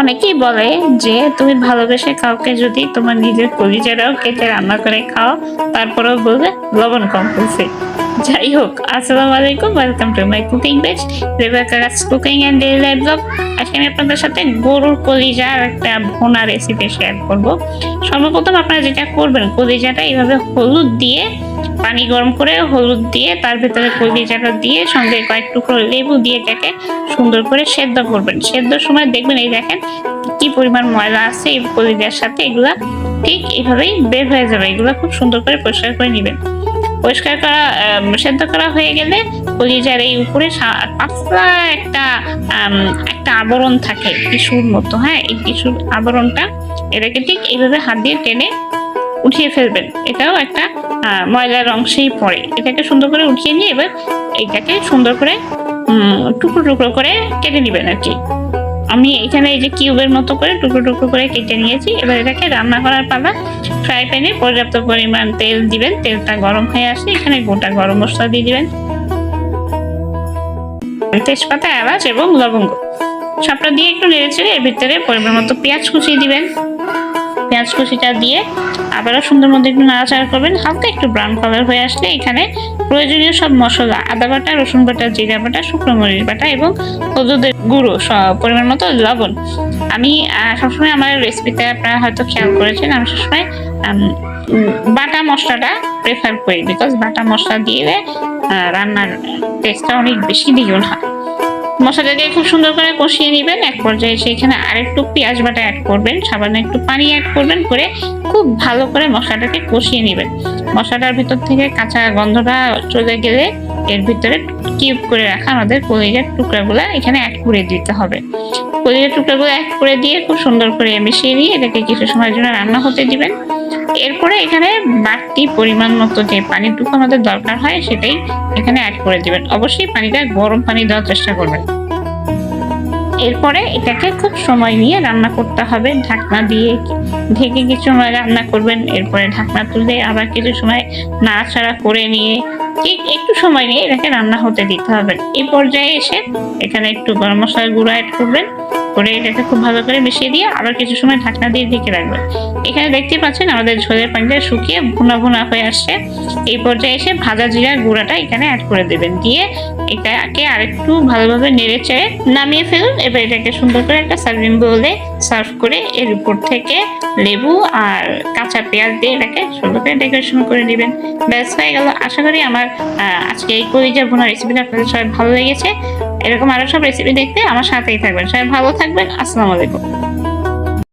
অনেকেই বলে যে তুমি ভালোবেসে কাউকে যদি তোমার নিজের কলিজাটাও কেটে রান্না করে খাও, তারপরেও বলবে লবণ কম হয়েছে। যাই হোক, আসসালামু আলাইকুম, welcome to my cooking page Rebecca's cooking and daily life blog. আজকে আমি আপনাদের সাথে গরুর কলিজার একটা ভুনা রেসিপি শেয়ার করব। সর্বপ্রথম আপনারা যেটা করবেন, কলিজাটা এইভাবে হলুদ দিয়ে পানি গরম করে হলুদ দিয়ে তার ভিতরে কলিজাটা দিয়ে সঙ্গে কয়েক টুকরো লেবু দিয়ে এটাকে সুন্দর করে সেদ্ধ করবেন। সেদ্ধর সময় দেখবেন এই দেখেন কি পরিমাণ ময়লা আছে এই কলিজার সাথে, এগুলা ঠিক এইভাবেই বের হয়ে যাবে। এগুলা খুব সুন্দর করে পরিষ্কার করে নেবেন। পরিষ্কার করা সেদ্ধ করা হয়ে গেলে কলিজার এই উপরে পাতলা একটা আবরণ থাকে টিস্যুর মতো। হ্যাঁ, এই টিস্যুর আবরণটা এটাকে ঠিক এইভাবে হাত দিয়ে টেনে উঠিয়ে ফেলবেন। এটাও একটা ময়লার অংশেই পড়ে। এটাকে সুন্দর করে উঠিয়ে নিয়ে এবার এটাকে সুন্দর করে টুকরো টুকরো করে কেটে নেবেন আর কি। আমি এখানে এই যে কিউবের মতো করে টুকরো টুকরো করে কেটে নিয়েছি। এবার এটাকে রান্না করার পালা। ফ্রাই প্যানে পর্যাপ্ত পরিমাণ তেল দিবেন। তেলটা গরম হয়ে আসলে এখানে গোটা গরম মশলা দিয়ে দিবেন, তেজপাতা, এলাচ এবং লবঙ্গ সবটা দিয়ে একটু নেড়ে চেড়ে এর ভিতরে পরিমাণ মতো পেঁয়াজ কুচি দিবেন। পেঁয়াজ কুচিটা দিয়ে আবারও সুন্দর মতো একটু নাড়াচাড়া করবেন। হালকা একটু ব্রাউন কালার হয়ে আসলে এখানে প্রয়োজনীয় সব মশলা, আদা বাটা, রসুন বাটা, জিরা বাটা, শুকনো মরিচ বাটা এবং হলুদের গুঁড়ো, পরিমাণ মতো লবণ। আমি সবসময় আমার রেসিপিতে আপনারা হয়তো খেয়াল করেছেন, আমি সবসময় বাটা মশলাটা প্রেফার করি, বিকজ বাটা মশলা দিয়ে রান্নার টেস্টটা অনেক বেশি দ্বিগুণ হয়। মশলাটাকে খুব সুন্দর করে কষিয়ে নেবেন। এক পর্যায়ে সেখানে আরেকটু পেঁয়াজ বাটা অ্যাড করবেন, সামান্য একটু পানি অ্যাড করবেন, করে খুব ভালো করে মশলাটাকে কষিয়ে নেবেন। মশলাটার ভিতর থেকে কাঁচা গন্ধটা চলে গেলে এর ভিতরে কিউব করে রাখা আমাদের কলিজার টুকরাগুলো এখানে অ্যাড করে দিতে হবে। কলিজার টুকরাগুলো অ্যাড করে দিয়ে খুব সুন্দর করে মিশিয়ে নিয়ে এটাকে কিছু সময়ের জন্য রান্না হতে দিবেন। এরপরে এখানে বাড়তি পরিমাণ মতো যে পানিটুকু আমাদের দরকার হয় সেটাই এখানে অ্যাড করে দিবেন। অবশ্যই পানিটা গরম পানি দেওয়ার চেষ্টা করবেন। এরপরে এটাকে খুব সময় নিয়ে রান্না করতে হবে। ঢাকনা দিয়ে ঢেকে কিছু সময় রান্না করবেন। এরপরে ঢাকনা তুলে আবার কিছু সময় নাড়াচাড়া করে নিয়ে ঠিক একটু সময় নিয়ে এটাকে রান্না হতে দিতে হবে। এই পর্যায়ে এসে এখানে একটু গরম মশলার গুঁড়ো অ্যাড করবেন, করে এটাকে খুব ভালো করে মিশিয়ে দিয়ে আবার কিছু সময় ঢাকনা দিয়ে ঢেকে রাখবেন। এখানে দেখতে পাচ্ছেন আমাদের ঝোলের পানিটা শুকিয়ে ভুনা ভুনা হয়ে আসছে। এই পর্যায়ে এসে ভাজা জিরার গুঁড়াটা এখানে অ্যাড করে দেবেন, দিয়ে এটাকে আরেকটু ভালোভাবে নেড়ে চেড়ে নামিয়ে ফেলুন। এবার এটাকে সুন্দর করে একটা সার্ভিং বোলে সার্ভ করে এর উপর থেকে লেবু আর কাঁচা পেঁয়াজ দিয়ে এটাকে সুন্দর করে ডেকোরেশন করে দিবেন। ব্যাস হয়ে গেল। আশা করি আমার আজকে এই কলিজা ভুনা রেসিপিটা আপনাদের সবাই ভালো লেগেছে। এরকম আরো সব রেসিপি দেখতে আমার সাথেই থাকবেন। সবাই ভালো থাকবেন। আসসালামু আলাইকুম।